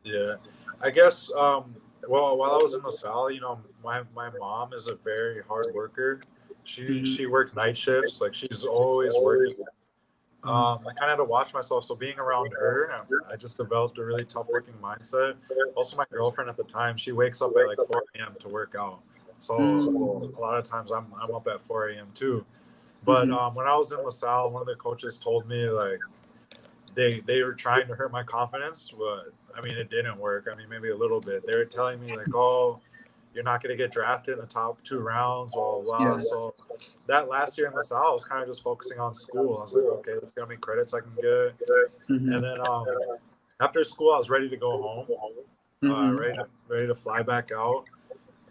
Yeah, I guess. Well, while I was in LaSalle, my mom is a very hard worker. Mm-hmm. She worked night shifts. Like she's always working. Mm-hmm. I kind of had to watch myself. So being around her, I just developed a really tough working mindset. Also, my girlfriend at the time, she wakes up at like 4 a.m. to work out. So Mm-hmm. a lot of times I'm up at 4 a.m. too. But Mm-hmm. when I was in LaSalle, one of the coaches told me like they were trying to hurt my confidence, but I mean it didn't work. I mean maybe a little bit. They were telling me like, oh, you're not going to get drafted in the top 2 rounds, blah blah blah. Yeah. So that last year in LaSalle, I was kind of just focusing on school. I was like, okay, let's see how many credits I can get, and Mm-hmm. then after school, I was ready to go home, Mm-hmm. ready to fly back out.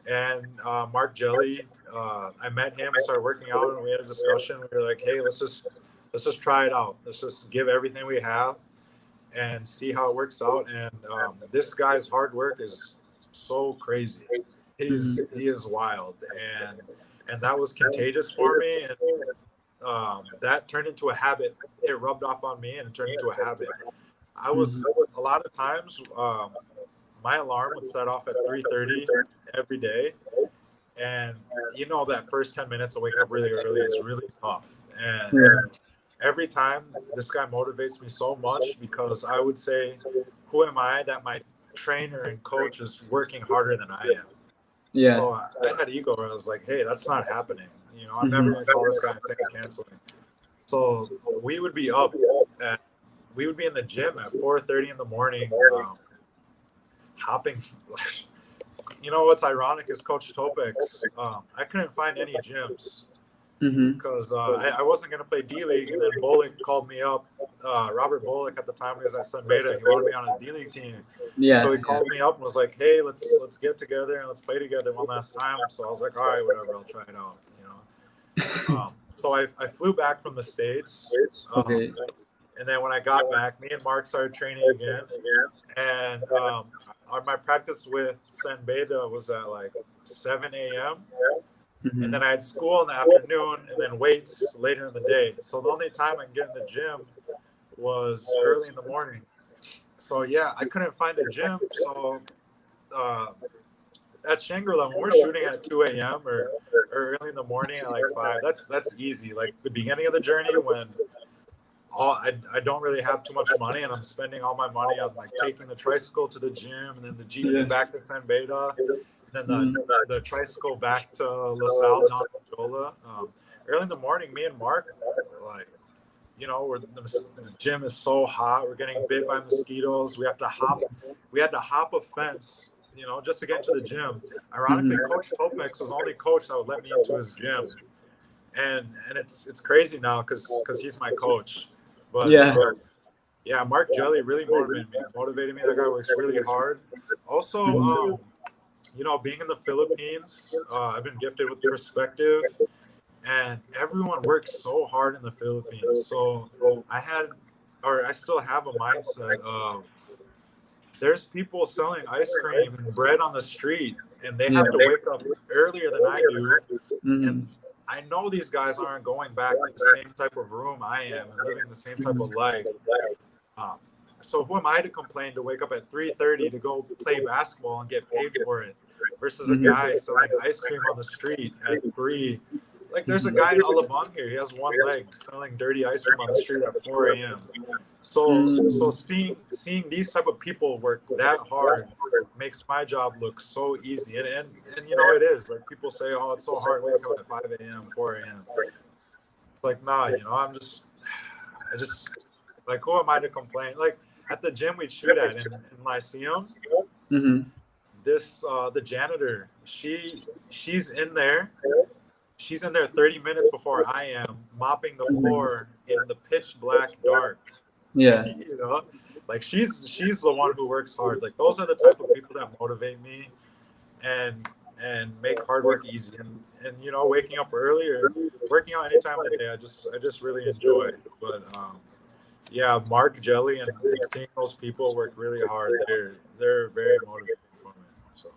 And Mark Jelly, I met him. We started working out, and we had a discussion. We were like, hey, let's just try it out. Let's just give everything we have and see how it works out. And this guy's hard work is so crazy. He is wild, and that was contagious for me. And that turned into a habit. It rubbed off on me, and it turned into a habit. I Mm-hmm. was a lot of times my alarm would set off at 3:30 every day, and that first 10 minutes of waking up really early is really tough. And Yeah. every time this guy motivates me so much because I would say, who am I that my trainer and coach is working harder than I am? Yeah. So I had ego where I was like, hey, that's not happening. I'm never Mm-hmm. going to call this guy and think of canceling. So we would be up at, we would be in the gym at 4:30 in the morning, hopping. What's ironic is Coach Topex. I couldn't find any gyms Mm-hmm. because I wasn't going to play D League, and then Bullock called me up. Robert Bullock at the time he was at Sun Beta. He wanted me on his D League team, so Yeah. he called me up and was like, "Hey, let's get together and let's play together one last time." So I was like, "All right, whatever, I'll try it out." So I flew back from the States, Okay. and then when I got back, me and Mark started training again, and my practice with San Beda was at like 7 a.m. And Mm-hmm. then I had school in the afternoon and then weights later in the day. So the only time I can get in the gym was early in the morning. So yeah, I couldn't find a gym. So uh, at Shangri-La, when we're shooting at 2 a.m. or early in the morning at like 5, that's easy. Like the beginning of the journey when I don't really have too much money and I'm spending all my money on like taking the tricycle to the gym and then the jeepney Yeah. back to San Beda, and then Mm-hmm. the tricycle back to LaSalle down to Jola. Early in the morning, me and Mark, like, the gym is so hot. We're getting bit by mosquitoes. We had to hop a fence, just to get into the gym. Ironically, Mm-hmm. Coach Topex was the only coach that would let me into his gym, and it's crazy now because he's my coach. But Yeah. yeah, Mark Jelly really motivated me. That guy works really hard. Also, Mm-hmm. being in the Philippines, I've been gifted with perspective, and everyone works so hard in the Philippines. So I had, or I still have a mindset of there's people selling ice cream and bread on the street, and they Yeah. have to wake up earlier than I do. And Mm-hmm. I know these guys aren't going back to the same type of room I am and living the same type of life. Um, so who am I to complain to wake up at 3:30 to go play basketball and get paid for it versus a Mm-hmm. guy selling ice cream on the street at 3? Like there's a Mm-hmm. guy in Alabang here. He has one leg selling dirty ice cream on the street at 4 a.m. So Mm-hmm. seeing these type of people work that hard makes my job look so easy. And it is. Like people say, oh, it's so hard waking up at 5 a.m., 4 a.m. It's like, nah, I just like, who am I to complain? Like at the gym we'd shoot at in Lyceum, Mm-hmm. the janitor, she's in there. She's in there 30 minutes before I am, mopping the floor in the pitch black dark. Yeah. you know, like she's the one who works hard. Like those are the type of people that motivate me and make hard work easy. And waking up early or working out any time of the day, I just really enjoy. But yeah, Mark Jelly and seeing those people work really hard, they're very motivating for me. So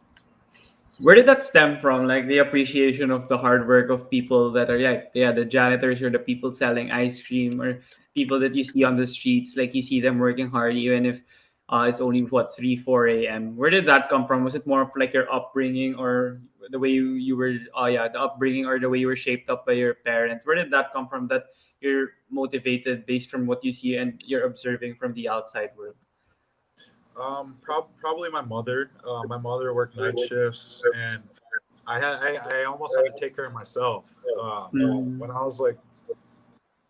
Where did that stem from? Like the appreciation of the hard work of people that are, yeah, the janitors or the people selling ice cream or people that you see on the streets. Like you see them working hard, even if It's only what 3 4 a.m. Where did that come from? Was it more of like your upbringing, or the way you were? Oh yeah, the upbringing or the way you were shaped up by your parents. Where did that come from? That you're motivated based from what you see and you're observing from the outside world. Probably my mother. My mother worked night shifts, and I almost had to take care of myself. Mm. When I was like,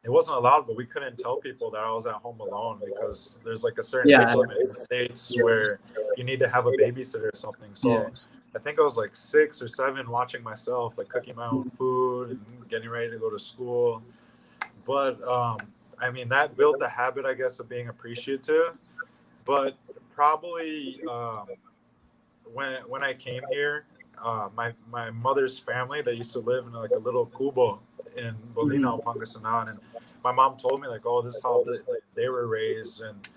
it wasn't allowed, but we couldn't tell people that I was at home alone because there's like a certain age Yeah. limit in the states where you need to have a babysitter or something. Yeah. So I think I was like 6 or 7 watching myself, like cooking my own food and getting ready to go to school. But I mean, that built a habit, I guess, of being appreciative. But probably when I came here, my mother's family, they used to live in like a little cubo in Mhm. Bolina, Pangasinan, and my mom told me like, oh, this is how they were raised, and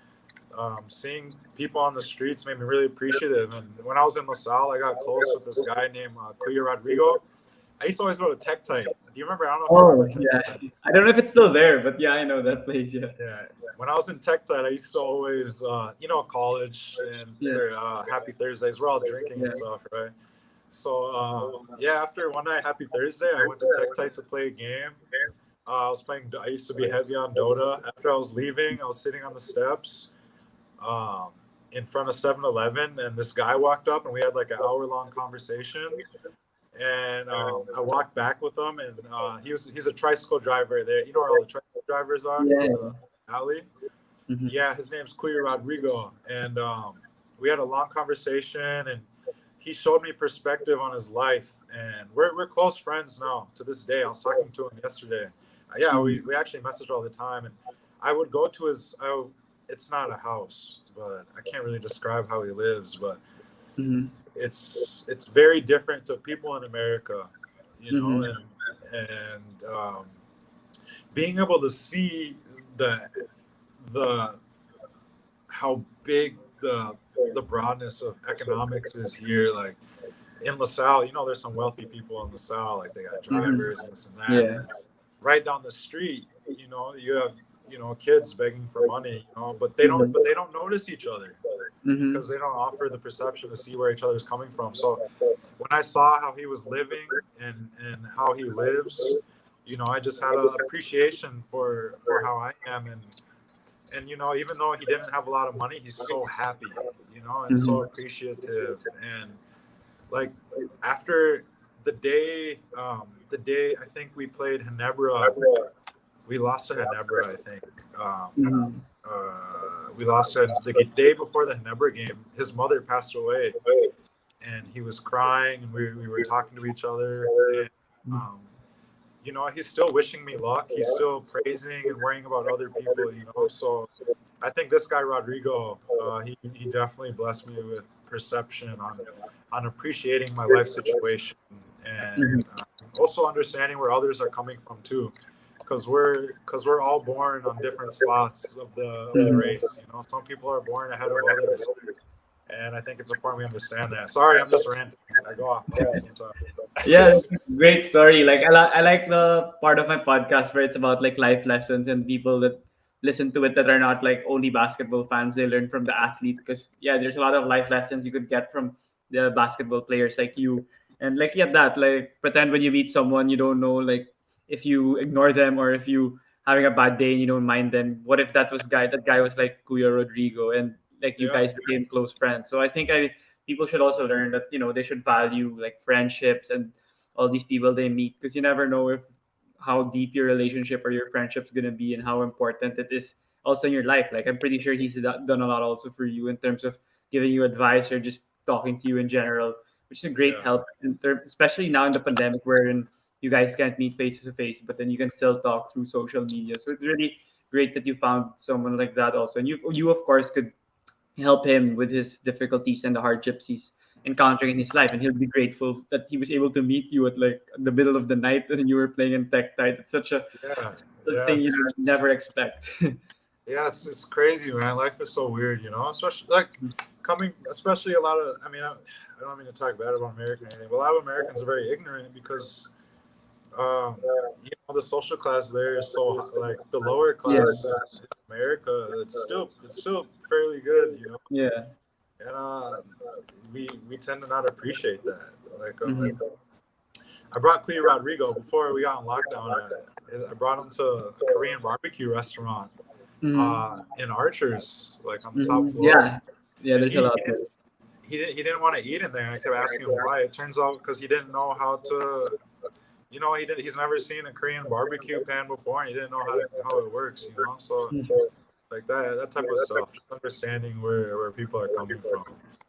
seeing people on the streets made me really appreciative. And when I was in LaSalle, I got close with this guy named Kuya Rodrigo. I used to always go to Tech Tight. Do you remember? I don't know if you remember Oh Tech yeah. Tight. I don't know if it's still there, but yeah, I know that place. Yeah. Yeah. When I was in Tech Tight, I used to always, college and Yeah. their Happy Thursdays. We're all drinking Yeah. and stuff, right? So yeah, after one night, Happy Thursday, I went to Tech Tight to play a game. I was playing. I used to be heavy on Dota. After I was leaving, I was sitting on the steps um, in front of 7-Eleven, and this guy walked up, and we had like an hour-long conversation. And I walked back with him, and he's a tricycle driver there. You know where all the tricycle drivers are Yeah. in the alley? Mhm. Yeah, his name's Cuya Rodrigo, and we had a long conversation, and he showed me perspective on his life, and we're close friends now to this day. I was talking to him yesterday. Yeah, Mhm. we actually message all the time, and I would go to it's not a house, but I can't really describe how he lives, but Mhm. it's very different to people in America, Mhm. and being able to see the the how big the broadness of economics is here. Like in LaSalle, there's some wealthy people in LaSalle, like they got Mhm. drivers and this and that. And Yeah. then right down the street, you have kids begging for money, but they don't Mhm. but they don't notice each other Mhm. because they don't offer the perception to see where each other's coming from. So when I saw how he was living and how he lives, I just had an appreciation for how I am, and even though he didn't have a lot of money, he's so happy, and so Mhm. appreciative. And like after the day I think we played Ginebra, we lost to Ginebra, I think. um, Mhm. we lost the day before the Ginebra game. His mother passed away, and he was crying, and we were talking to each other, and um, he's still wishing me luck. He's still praising and worrying about other people, so I think this guy Rodrigo, he definitely blessed me with perception on appreciating my life situation, and Mhm. also understanding where others are coming from too, because we're all born on different spots of the Mhm. race. Some people are born ahead of others, and I think it's important we understand that. Sorry, I'm just ranting. I go off sometimes. Yeah, great story. Like I like the part of my podcast where it's about like life lessons and people that listen to it that are not like only basketball fans. They learn from the athlete because yeah, there's a lot of life lessons you could get from the basketball players like you. And like yeah, that like pretend when you meet someone you don't know like if you ignore them or if you having a bad day and you don't mind them. What if that guy was like Kuya Rodrigo and like you Yeah, guys became close friends. So I think I people should also learn that they should value like friendships and all these people they meet because you never know if how deep your relationship or your friendship's gonna be and how important it is also in your life. Like I'm pretty sure he's done a lot also for you in terms of giving you advice or just talking to you in general, which is a great yeah, help especially now in the pandemic wherein you guys can't meet face to face, but then you can still talk through social media. So it's really great that you found someone like that also, and you of course could help him with his difficulties and the hardships he's encountering in his life. And he'll be grateful that he was able to meet you at like the middle of the night when you were playing in Tech Tide. It's such yeah, a yeah. thing you It's never expect. Yeah, it's crazy, man. Life is so weird, Especially like especially a lot of. I mean, I don't mean to talk bad about America or anything, but a lot of Americans are very ignorant because the social class there is so like the lower Yeah. class in America. It's still fairly good, you know, Yeah. and we tend to not appreciate that. Like Mm-hmm. I brought Queen Rodrigo before we got on lockdown. I brought him to a Korean barbecue restaurant Mm-hmm. in Archers, like on the top Mm-hmm. floor, Yeah. Yeah. and There's a lot there. he didn't want to eat in there. And I kept asking him why. It turns out because he didn't know how to. He's never seen a Korean barbecue pan before, and he didn't know how it works. So like that type of stuff, just understanding where people are coming from.